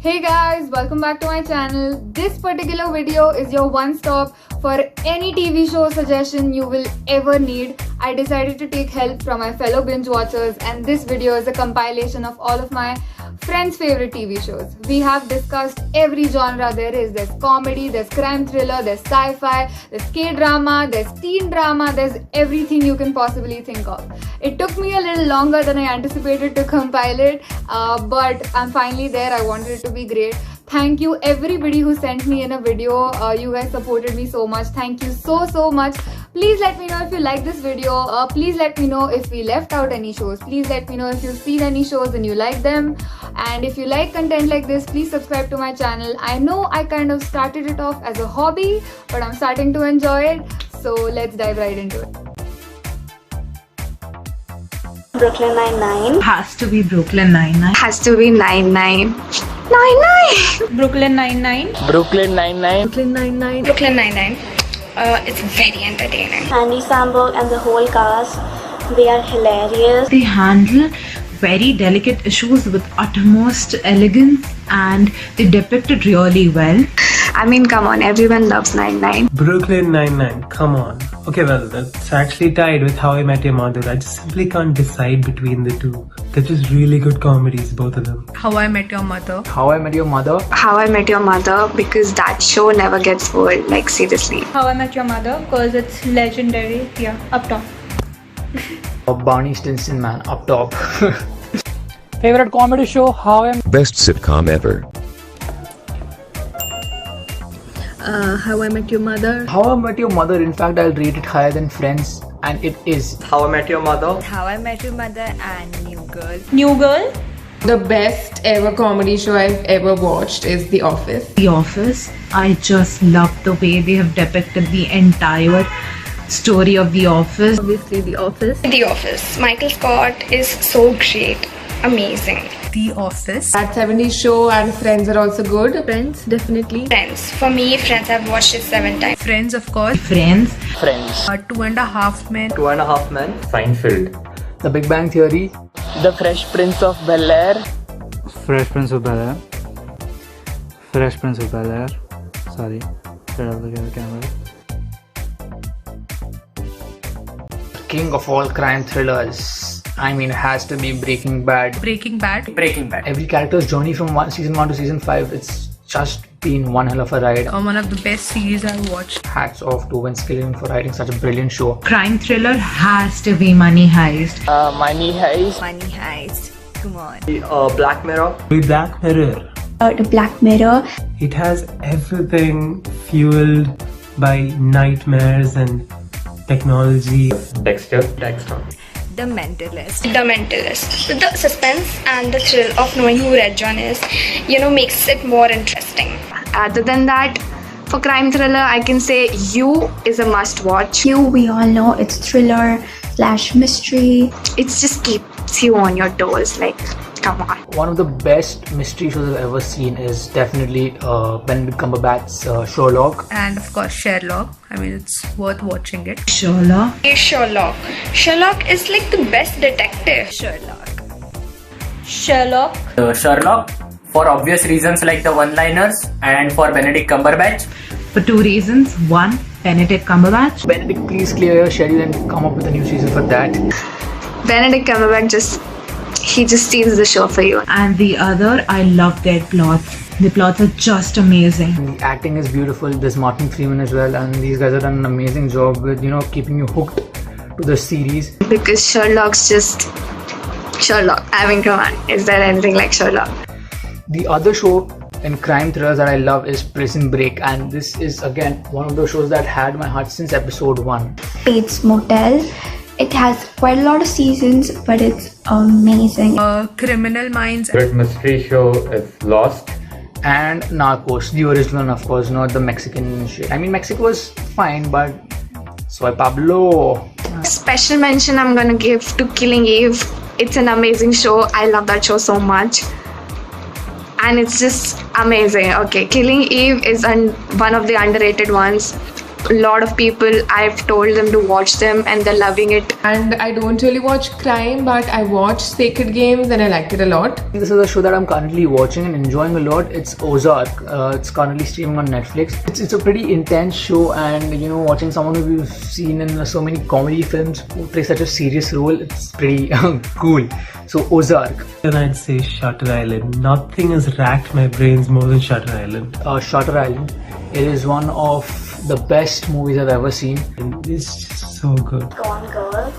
Hey guys, welcome back to my channel. This particular video is your one-stop for any TV show suggestion you will ever need. I decided to take help from my fellow binge watchers, and this video is a compilation of all of my friends' favorite TV shows. We have discussed every genre there is. There's comedy, there's crime thriller, there's sci-fi, there's K-drama, there's teen drama, there's everything you can possibly think of. It took me a little longer than I anticipated to compile it, but I'm finally there. I wanted it to be great. Thank you everybody who sent me in a video. You guys supported me so much. Thank you so much. Please let me know if you like this video. Please let me know if we left out any shows. Please let me know if you've seen any shows and you like them. And if you like content like this, please subscribe to my channel. I know I kind of started it off as a hobby, but I'm starting to enjoy it. So let's dive right into it. Brooklyn Nine-Nine. Has to be Brooklyn Nine-Nine. Has to be Nine-Nine. Brooklyn Nine-Nine. Brooklyn Nine-Nine. Brooklyn Nine-Nine. Brooklyn Nine-Nine. It's very entertaining. Andy Samberg and the whole cast, they are hilarious. They handle very delicate issues with utmost elegance and they depict it really well. I mean, come on, everyone loves Nine-Nine. Brooklyn Nine-Nine, come on. Okay, well, that's actually tied with How I Met Your Mother. I just simply can't decide between the two. They're just really good comedies, both of them. How I Met Your Mother. How I Met Your Mother. How I Met Your Mother, because that show never gets old, like seriously. How I Met Your Mother, because it's legendary. Yeah, up top. Barney Stinson, man, up top. Favorite comedy show? Best sitcom ever. How I Met Your Mother. How I Met Your Mother, in fact, I'll rate it higher than Friends, and it is. How I Met Your Mother. How I Met Your Mother and New Girl. New Girl. The best ever comedy show I've ever watched is The Office. The Office. I just love the way they have depicted the entire story of The Office. Obviously, The Office. The Office. Michael Scott is so great. Amazing. The Office. That 70s show and Friends are also good. Friends, definitely. Friends. For me, Friends, I've watched it 7 times. Friends, of course. Friends. Friends. 2.5 Men. 2.5 Men. Seinfeld. The Big Bang Theory. The Fresh Prince of Bel-Air. Fresh Prince of Bel-Air. Fresh Prince of Bel-Air. Sorry. Straight up the camera. King of all crime thrillers. I mean, it has to be Breaking Bad. Breaking Bad. Breaking Bad. Every character's journey from season 1 to season 5, it's just been one hell of a ride. One of the best series I've watched. Hats off to Vince Gilligan for writing such a brilliant show. Crime thriller has to be Money Heist. Money Heist. Money Heist. Come on. Black Mirror. Black Mirror. The Black Mirror. It has everything fueled by nightmares and technology. Dexter. The Mentalist. The Mentalist. The suspense and the thrill of knowing who Red John is, makes it more interesting. Other than that, for crime thriller, I can say You is a must watch. You, we all know it's thriller / mystery. It just keeps you on your toes, like, come on. One of the best mystery shows I've ever seen is definitely Benedict Cumberbatch's Sherlock. And of course Sherlock. I mean, it's worth watching it. Sherlock. Sherlock. Sherlock is like the best detective. Sherlock. Sherlock. For obvious reasons like the one-liners, and for Benedict Cumberbatch. For 2 reasons. 1, Benedict Cumberbatch. Benedict, please clear your schedule and come up with a new season for that. Benedict Cumberbatch he just steals the show for you. And the other, I love their plots. The plots are just amazing. The acting is beautiful. There's Martin Freeman as well, and these guys have done an amazing job with keeping you hooked to the series. Because Sherlock's just Sherlock. I mean, come on, is there anything like Sherlock? The other show in crime thrillers that I love is Prison Break, and this is again one of those shows that had my heart since episode 1. Bates Motel. It has quite a lot of seasons, but it's amazing. Criminal Minds. Great mystery show is Lost. And Narcos, the original one, of course, not the Mexican shit. I mean, Mexico was fine, but Soy Pablo. Special mention I'm gonna give to Killing Eve. It's an amazing show. I love that show so much. And it's just amazing. Okay, Killing Eve is one of the underrated ones. A lot of people, I've told them to watch them and they're loving it. And I don't really watch crime, but I watch Sacred Games and I liked it a lot. This is a show that I'm currently watching and enjoying a lot. It's Ozark. It's currently streaming on Netflix. It's a pretty intense show, and you know, watching someone who we've seen in so many comedy films who play such a serious role, it's pretty cool. So Ozark. Then I'd say Shutter Island. Nothing has racked my brains more than Shutter Island. Shutter Island. It is one of the best movies I've ever seen. It's just so good. Gone Girl.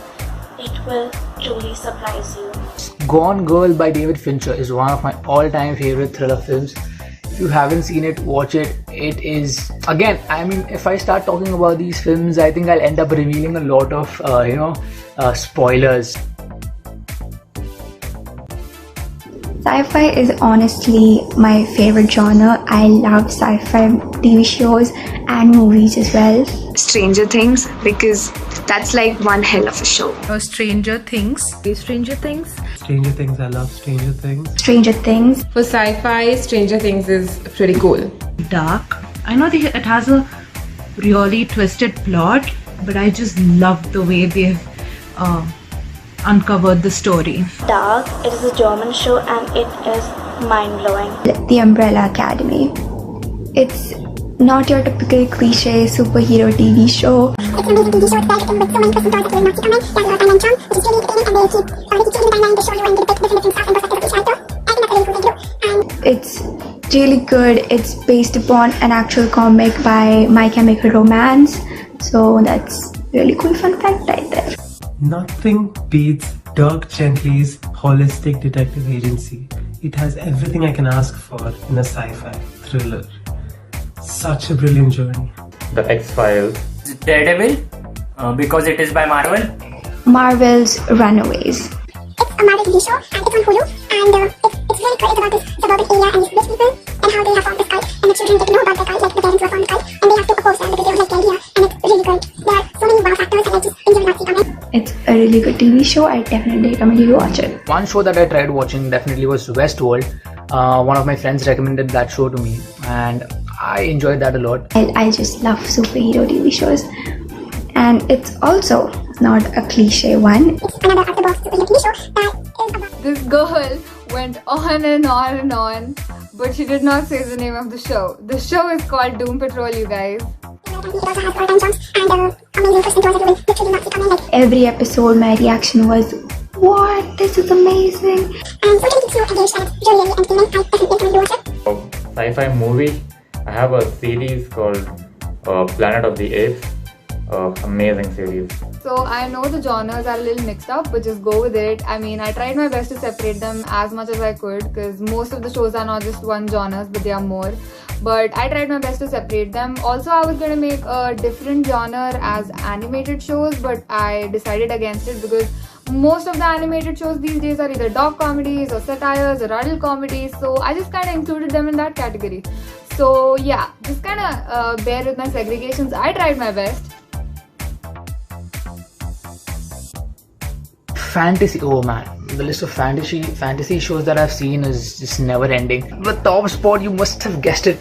It will truly surprise you. Gone Girl by David Fincher is one of my all-time favorite thriller films. If you haven't seen it, watch it. It is, again, I mean, if I start talking about these films, I think I'll end up revealing a lot of, spoilers. Sci-fi is honestly my favorite genre. I love sci-fi TV shows and movies as well. Stranger Things, because that's like one hell of a show. Stranger Things. Stranger Things, I love Stranger Things. Stranger Things. For sci-fi, Stranger Things is pretty cool. Dark. I know it has a really twisted plot, but I just love the way they've uncovered the story. Dark. It is a German show and it is mind-blowing. The Umbrella Academy. It's not your typical cliche superhero TV show. It's an amazing TV show. It's very with so many twists and turns that you will not see coming. There's a lot of dimension, which is really entertaining, and they keep changing the timeline to show you and depict different stuff and perspectives of each character. I think that's a really cool thing to do. It's really good. It's based upon an actual comic by My Chemical Romance. So that's really cool fun fact right there. Nothing beats Dirk Gently's holistic detective agency. It has everything I can ask for in a sci-fi thriller. Such a brilliant journey. The X-Files. Daredevil, because it is by Marvel. Marvel's Runaways. It's a Marvel TV show and it's on Hulu, and it's really good. It's about this suburban area and these rich people and how they have formed this cult, and the children get to know about their cult, like the parents who have formed the cult, and they have to oppose them because they don't like the idea, and it's really great. There are so many wow factors that I just think you will not see coming. It's a really good TV show. I definitely recommend you to watch it. One show that I tried watching definitely was Westworld. One of my friends recommended that show to me, and I enjoyed that a lot. I just love superhero TV shows, and it's also not a cliche one. It's another out-the-box superhero TV show that is about... This girl went on and on and on, but she did not say the name of the show. The show is called Doom Patrol, you guys. It also has all-time jumps and amazing twists and turns that you will literally not see coming. Like, every episode, my reaction was, "What? This is amazing!" And so it keeps you engaged, and it's really, really entertaining. I definitely recommend you watch it. Sci-fi movie. I have a series called Planet of the Apes. Amazing series. So I know the genres are a little mixed up, but just go with it. I mean, I tried my best to separate them as much as I could, because most of the shows are not just one genres, but they are more. But I tried my best to separate them. Also, I was going to make a different genre as animated shows, but I decided against it because most of the animated shows these days are either dog comedies or satires or adult comedies. So I just kind of included them in that category. So yeah, just kind of bear with my segregations. I tried my best. Fantasy, oh man, the list of fantasy shows that I've seen is just never ending. The top spot, you must have guessed it,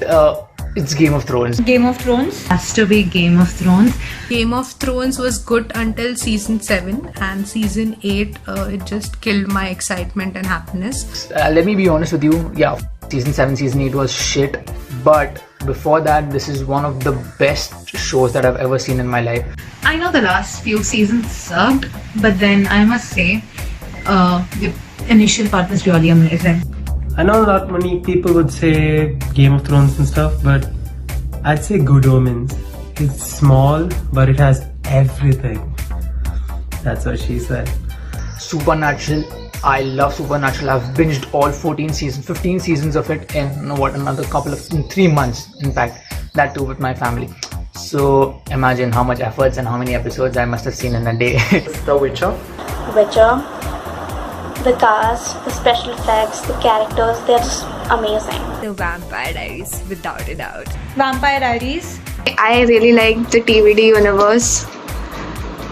it's Game of Thrones. Game of Thrones. Has to be Game of Thrones. Game of Thrones was good until season 7, and season 8 it just killed my excitement and happiness. Let me be honest with you, yeah, season 7, season 8 was shit, but before that, this is one of the best shows that I've ever seen in my life. I know the last few seasons sucked, but then I must say, the initial part was really amazing. I know not many people would say Game of Thrones and stuff, but I'd say Good Omens. It's small, but it has everything. That's what she said. Supernatural. I love Supernatural. I've binged all 15 seasons of it in in 3 months, in fact, that too with my family. So imagine how much efforts and how many episodes I must have seen in a day. The Witcher. The cast, the special effects, the characters, they're just amazing. The Vampire Diaries, without a doubt. Vampire Diaries. I really like the TVD universe,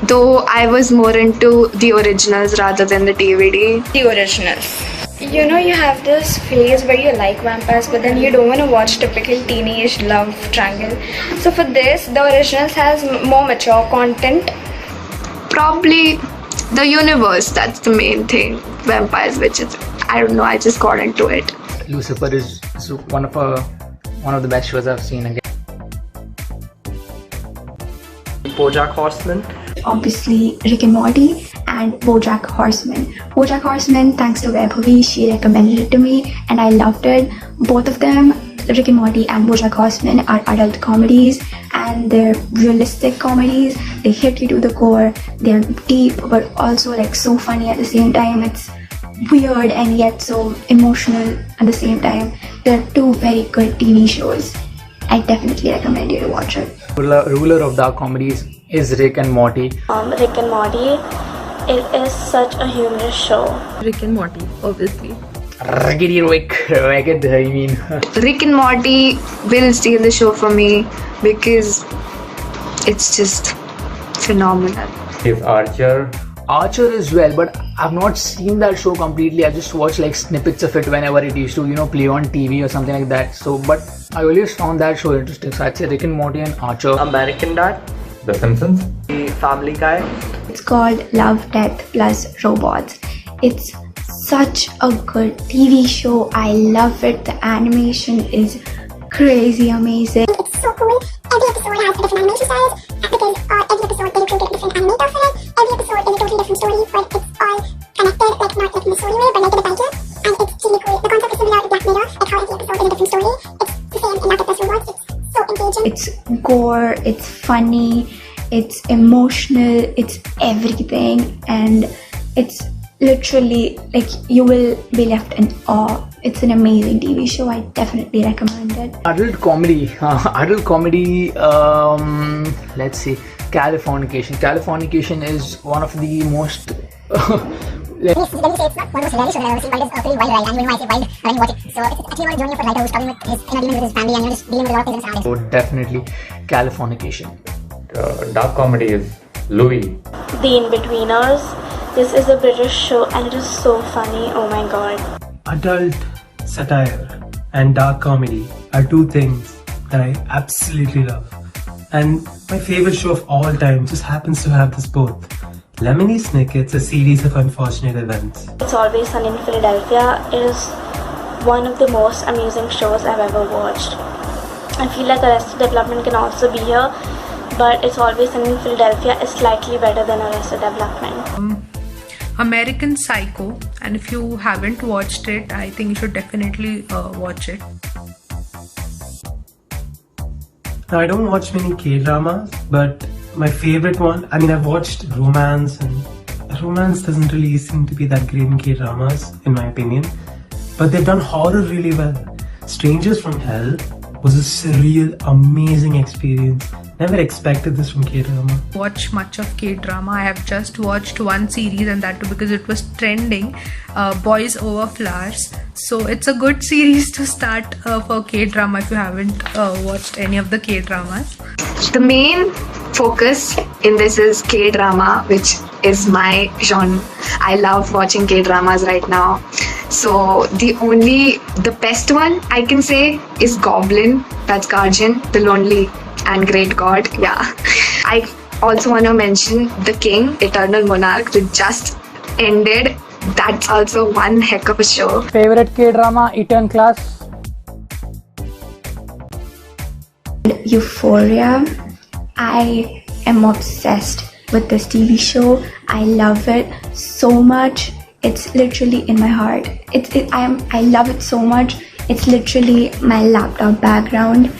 though I was more into the originals rather than the TVD. The originals. You know, you have this phase where you like vampires, but then you don't want to watch typical teenage love triangle. So for this, the originals has more mature content. Probably the universe, that's the main thing. Vampires, which is, I don't know, I just got into it. Lucifer is one of the best shows I've seen. Again, BoJack Horseman. Obviously, Rick and Morty and BoJack Horseman. BoJack Horseman, thanks to Vaibhavi, she recommended it to me and I loved it. Both of them, Rick and Morty and BoJack Horseman, are adult comedies and they're realistic comedies. They hit you to the core. They're deep but also like so funny at the same time. It's weird and yet so emotional at the same time. They're two very good TV shows. I definitely recommend you to watch it. Ruler of dark comedies is Rick and Morty. Rick and Morty, it is such a humorous show. Rick and Morty, obviously. Rick and Morty will steal the show from me because it's just phenomenal. Is Archer. Archer as well, but I've not seen that show completely. I just watched like snippets of it whenever it used to, play on TV or something like that. So, but I always found that show interesting. So I'd say Rick and Morty and Archer. American Dad. The Simpsons. The Family Guy. It's called Love, Death plus Robots. It's such a good TV show. I love it. The animation is crazy amazing. It's so cool. Every episode has a different animation style because every episode they recruited a different animator for it. Every episode is a totally different story, but it's all connected, like not like in the story way, but like in the title. And it's really cool. The concept is similar to Black Mirror, like how every episode is a different story. It's the same in Love, Death plus Robots. It's so engaging. It's gore, it's funny, it's emotional, it's everything, and it's literally like you will be left in awe. It's an amazing TV show. I definitely recommend it. Adult comedy. Let's see. Californication. Californication is one of the most. Let me say it's not one of the most hilarious shows I've ever seen, but it's a pretty wild ride. And when I say wild, I mean watch it. So it's actually about a journey of a writer who's struggling with his inner demons with his family and just dealing with a lot of things in his surroundings. So definitely Californication. Dark comedy is Louis. The In-Betweeners. This is a British show and it is so funny. Oh my god. Adult satire and dark comedy are two things that I absolutely love. And my favorite show of all time just happens to have this both. Lemony Snicket's a series of unfortunate events. It's Always Sunny in Philadelphia. It is one of the most amusing shows I've ever watched. I feel like Arrested Development can also be here, but It's Always Sunny in Philadelphia is slightly better than Arrested Development. American Psycho, and if you haven't watched it, I think you should definitely watch it. Now, I don't watch many K-dramas, but my favorite one, I've watched romance, and romance doesn't really seem to be that great in K-dramas, in my opinion. But they've done horror really well. Strangers from Hell was a surreal, amazing experience. Never expected this from K-drama. Watch much of K-drama. I have just watched one series, and that too because it was trending, Boys Over Flowers. So it's a good series to start for K-drama if you haven't watched any of the K-dramas. The main focus in this is K-drama, which is my genre. I love watching K-dramas right now. So the best one I can say is Goblin. That's Guardian, the lonely and great god. Yeah. I also want to mention The King, Eternal Monarch, which just ended. That's also one heck of a show. Favorite K-drama, Eton Class. Euphoria. I am obsessed with this TV show. I love it so much. It's literally in my heart. I love it so much. It's literally my laptop background,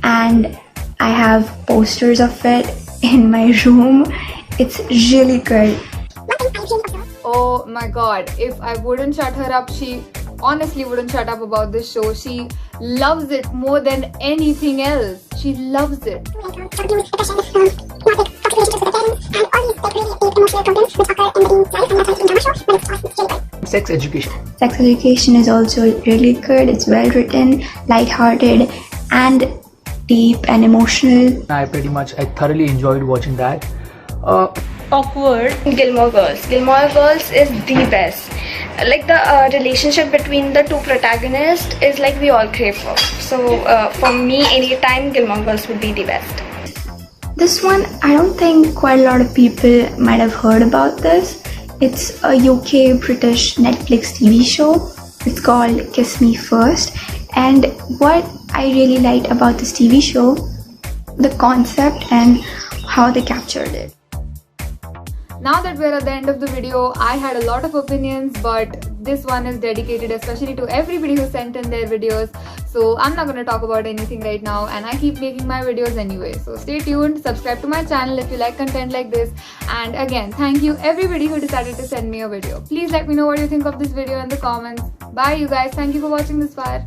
and I have posters of it in my room. It's really good. Oh my god, if I wouldn't shut her up, she honestly wouldn't shut up about this show. She loves it more than anything else. She loves it. Sex Education. Sex Education is also really good. It's well written, light-hearted, and deep and emotional. I thoroughly enjoyed watching that. Awkward. Gilmore Girls. Gilmore Girls is the best. like the relationship between the two protagonists is like we all crave for. So for me, anytime Gilmore Girls would be the best. This one, I don't think quite a lot of people might have heard about this. It's a UK British Netflix TV show. It's called Kiss Me First. And what I really liked about this TV show, the concept and how they captured it. Now that we're at the end of the video, I had a lot of opinions, but this one is dedicated especially to everybody who sent in their videos. So I'm not going to talk about anything right now, and I keep making my videos anyway. So stay tuned, subscribe to my channel if you like content like this. And again, thank you everybody who decided to send me a video. Please let me know what you think of this video in the comments. Bye you guys, thank you for watching this far.